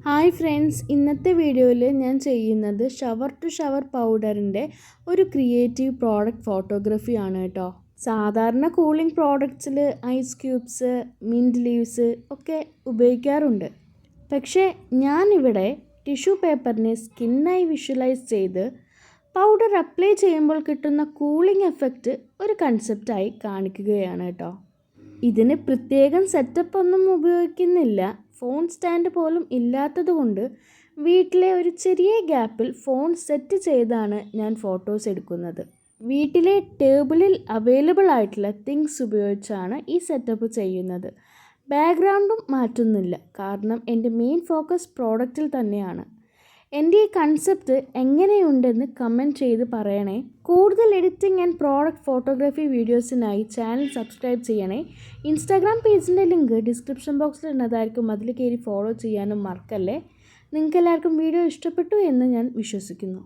Hi friends, ഇന്നത്തെ വീഡിയോയിൽ ഞാൻ ചെയ്യുന്നത് ഷവർ ടു ഷവർ പൗഡറിൻ്റെ ഒരു ക്രിയേറ്റീവ് പ്രോഡക്റ്റ് ഫോട്ടോഗ്രാഫി ആണ് കേട്ടോ. സാധാരണ കൂളിംഗ് പ്രോഡക്ട്സിൽ ഐസ് ക്യൂബ്സ്, മിൻറ്റ് ലീവ്സ് ഒക്കെ ഉപയോഗിക്കാറുണ്ട്. പക്ഷേ ഞാനിവിടെ ടിഷ്യൂ പേപ്പറിനെ സ്കിന്നായി വിഷ്വലൈസ് ചെയ്ത് പൗഡർ അപ്ലൈ ചെയ്യുമ്പോൾ കിട്ടുന്ന കൂളിംഗ് എഫക്റ്റ് ഒരു കൺസെപ്റ്റായി കാണിക്കുകയാണ് കേട്ടോ. ഇതിന് പ്രത്യേകം സെറ്റപ്പ് ഒന്നും ഉപയോഗിക്കുന്നില്ല. ഫോൺ സ്റ്റാൻഡ് പോലും ഇല്ലാത്തതുകൊണ്ട് വീട്ടിലെ ഒരു ചെറിയ ഗ്യാപ്പിൽ ഫോൺ സെറ്റ് ചെയ്താണ് ഞാൻ ഫോട്ടോസ് എടുക്കുന്നത്. വീട്ടിലെ ടേബിളിൽ അവൈലബിൾ ആയിട്ടുള്ള തിങ്സ് ഉപയോഗിച്ചാണ് ഈ സെറ്റപ്പ് ചെയ്യുന്നത്. ബാക്ക്ഗ്രൗണ്ടും മാറ്റുന്നില്ല, കാരണം എൻ്റെ മെയിൻ ഫോക്കസ് പ്രോഡക്റ്റിൽ തന്നെയാണ്. എൻ്റെ ഈ കൺസെപ്റ്റ് എങ്ങനെയുണ്ടെന്ന് കമൻറ്റ് ചെയ്ത് പറയണേ. കൂടുതൽ എഡിറ്റിംഗ് ആൻഡ് പ്രോഡക്റ്റ് ഫോട്ടോഗ്രാഫി വീഡിയോസിനായി ചാനൽ സബ്സ്ക്രൈബ് ചെയ്യണേ. ഇൻസ്റ്റാഗ്രാം പേജിൻ്റെ ലിങ്ക് ഡിസ്ക്രിപ്ഷൻ ബോക്സിൽ ഇടുന്നതായിരിക്കും, അതിൽ കയറി ഫോളോ ചെയ്യാനും മറക്കല്ലേ. നിങ്ങൾക്ക് എല്ലാവർക്കും വീഡിയോ ഇഷ്ടപ്പെട്ടു എന്ന് ഞാൻ വിശ്വസിക്കുന്നു.